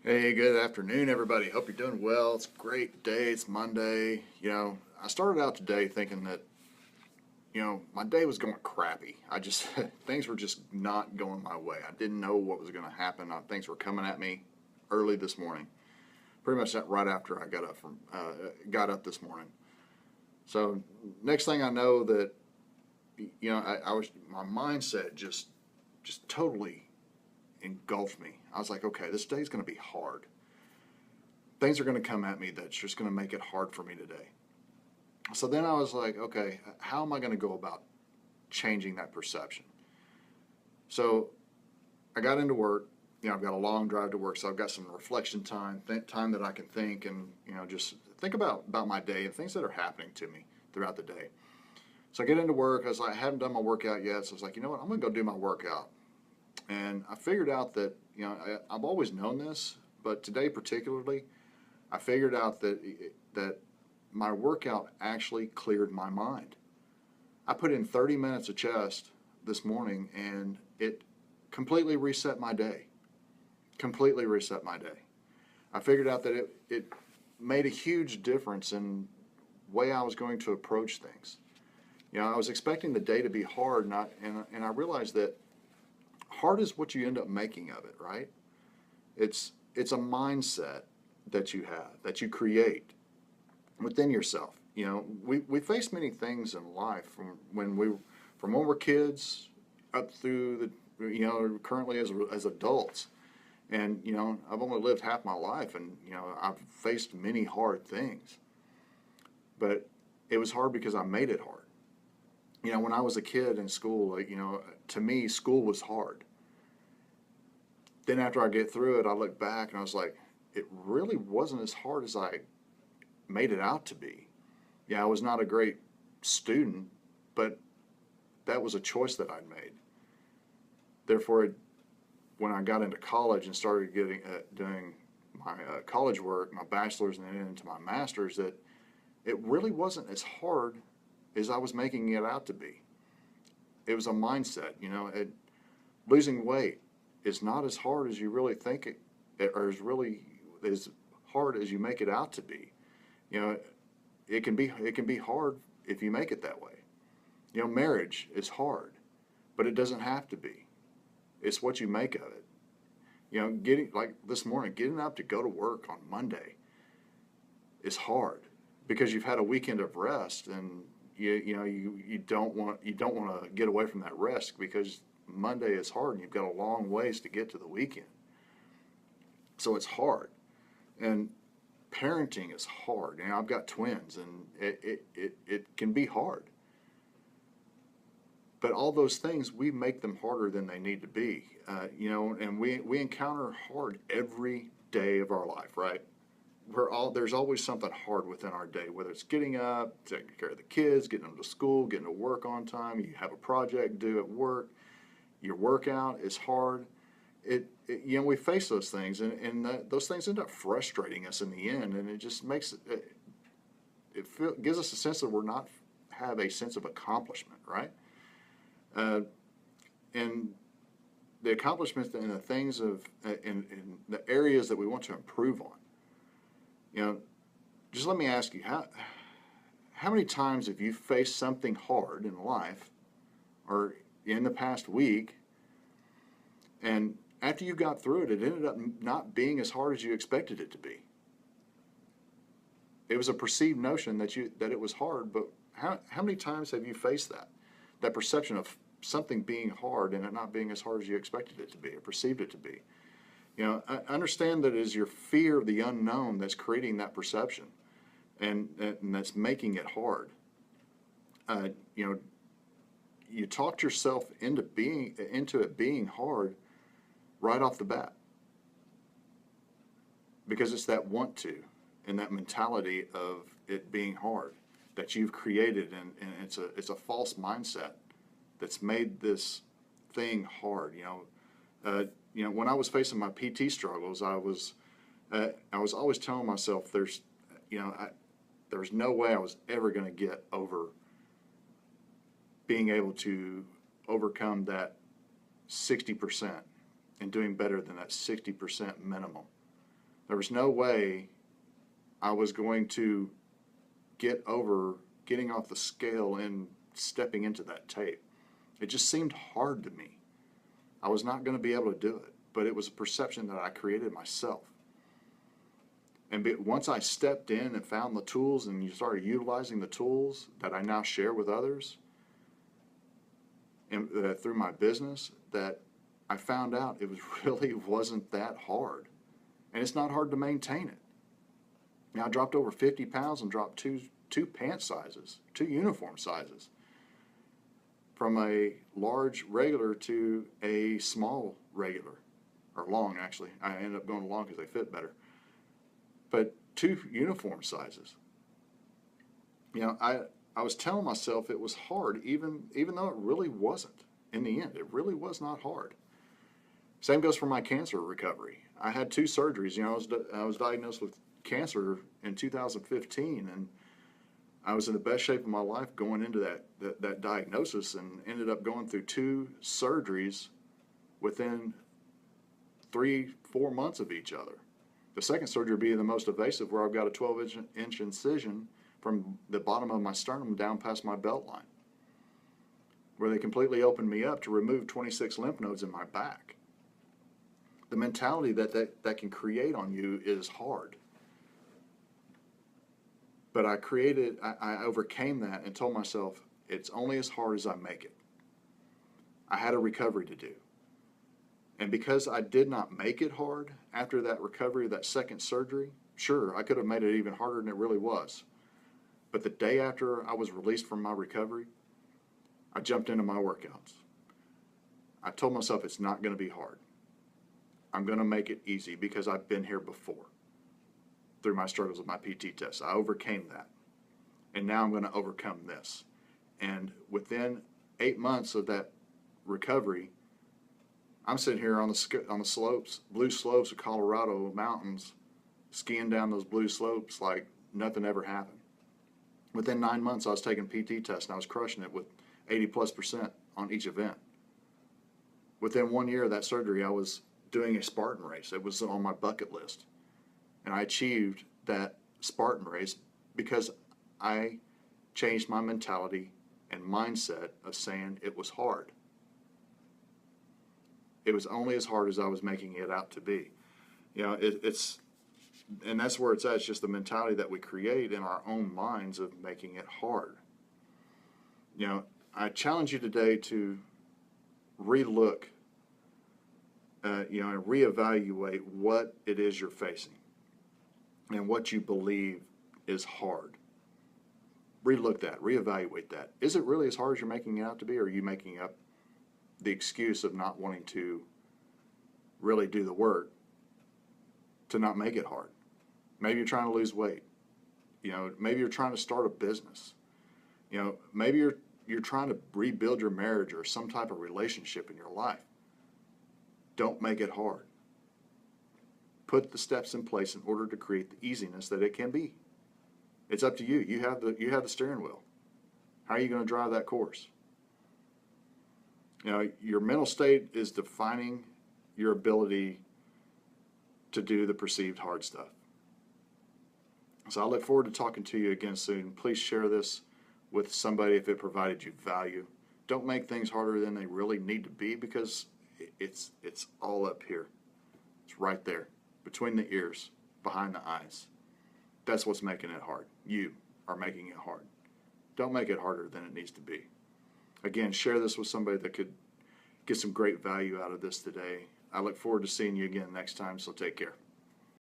Hey, good afternoon, everybody. Hope you're doing well. It's a great day. It's Monday. I started out today thinking that, my day was going crappy. Things were just not going my way. I didn't know what was going to happen. Things were coming at me early this morning, pretty much right after I got up this morning. So next thing I know that, my mindset just totally engulfed me. I was like, okay, this day's going to be hard. Things are going to come at me that's just going to make it hard for me today. So then I was like, okay, how am I going to go about changing that perception? So I got into work. I've got a long drive to work, so I've got some reflection time, time that I can think and, just think about my day and things that are happening to me throughout the day. So I get into work. I hadn't done my workout yet, so I was like, you know what, I'm going to go do my workout. And I figured out that, I've always known this, but today particularly, I figured out that my workout actually cleared my mind. I put in 30 minutes of chest this morning and it completely reset my day. Completely reset my day. I figured out that it made a huge difference in the way I was going to approach things. I was expecting the day to be hard, and I realized that hard is what you end up making of it, right? It's a mindset that you have, that you create within yourself. We face many things in life from when we're kids up through currently as adults. And, I've only lived half my life and, I've faced many hard things. But it was hard because I made it hard. When I was a kid in school, to me, school was hard. Then after I get through it, I look back and I was like, it really wasn't as hard as I made it out to be. Yeah, I was not a great student, but that was a choice that I'd made. Therefore, when I got into college and started doing my college work, my bachelor's, and then into my master's, that it really wasn't as hard as I was making it out to be. It was a mindset. Losing weight is not as hard as you really think or is really as hard as you make it out to be. You know, it can be hard if you make it that way. Marriage is hard, but it doesn't have to be. It's what you make of it. Getting like this morning, getting up to go to work on Monday is hard because you've had a weekend of rest, and you don't want to get away from that rest because Monday is hard and you've got a long ways to get to the weekend. So it's hard, and parenting is hard. I've got twins, and it can be hard. But all those things, we make them harder than they need to be. And we encounter hard every day of our life, right? There's always something hard within our day, whether it's getting up, taking care of the kids, getting them to school, getting to work on time. You have a project due at work. Your workout is hard. We face those things, and those things end up frustrating us in the end, and it just makes gives us a sense that we're not have a sense of accomplishment, right? And the accomplishments and the things in the areas that we want to improve on. Just let me ask you, how many times have you faced something hard in life or in the past week, and after you got through it, it ended up not being as hard as you expected it to be? It was a perceived notion that it was hard, but how many times have you faced that perception of something being hard and it not being as hard as you expected it to be or perceived it to be? I understand that it is your fear of the unknown that's creating that perception, and that's making it hard. You talked yourself into it being hard right off the bat because it's that want to and that mentality of it being hard that you've created, and it's a false mindset that's made this thing hard. When I was facing my PT struggles, I was always telling myself there's no way I was ever going to get over being able to overcome that 60% and doing better than that 60% minimum. There was no way I was going to get over getting off the scale and stepping into that tape. It just seemed hard to me. I was not going to be able to do it, but it was a perception that I created myself. And once I stepped in and found the tools and you started utilizing the tools that I now share with others, and through my business, that I found out it was really wasn't that hard. And it's not hard to maintain it. Now, I dropped over 50 pounds and dropped two pant sizes, two uniform sizes, from a large regular to a small regular, or long actually. I ended up going long because they fit better. But two uniform sizes. I was telling myself it was hard, even though it really wasn't. In the end, it really was not hard. Same goes for my cancer recovery. I had two surgeries. I was diagnosed with cancer in 2015, and I was in the best shape of my life going into that diagnosis, and ended up going through two surgeries within 3-4 months of each other. The second surgery being the most invasive, where I've got a 12-inch incision from the bottom of my sternum down past my belt line, where they completely opened me up to remove 26 lymph nodes in my back. The mentality that can create on you is hard. But I overcame that and told myself, it's only as hard as I make it. I had a recovery to do. And because I did not make it hard after that recovery, that second surgery, sure, I could have made it even harder than it really was. But the day after I was released from my recovery, I jumped into my workouts. I told myself it's not going to be hard. I'm going to make it easy because I've been here before through my struggles with my PT test. I overcame that. And now I'm going to overcome this. And within 8 months of that recovery, I'm sitting here on the slopes, blue slopes of Colorado mountains, skiing down those blue slopes like nothing ever happened. Within 9 months, I was taking PT tests and I was crushing it with 80+% on each event. Within 1 year of that surgery, I was doing a Spartan race. It was on my bucket list. And I achieved that Spartan race because I changed my mentality and mindset of saying it was hard. It was only as hard as I was making it out to be. And that's where it's at. It's just the mentality that we create in our own minds of making it hard. I challenge you today to relook, and reevaluate what it is you're facing and what you believe is hard. Relook that, reevaluate that. Is it really as hard as you're making it out to be, or are you making up the excuse of not wanting to really do the work to not make it hard? Maybe you're trying to lose weight. Maybe you're trying to start a business. Maybe you're trying to rebuild your marriage or some type of relationship in your life. Don't make it hard. Put the steps in place in order to create the easiness that it can be. It's up to you. You have the steering wheel. How are you going to drive that course? Your mental state is defining your ability to do the perceived hard stuff. So I look forward to talking to you again soon. Please share this with somebody if it provided you value. Don't make things harder than they really need to be, because it's all up here. It's right there, between the ears, behind the eyes. That's what's making it hard. You are making it hard. Don't make it harder than it needs to be. Again, share this with somebody that could get some great value out of this today. I look forward to seeing you again next time, so take care.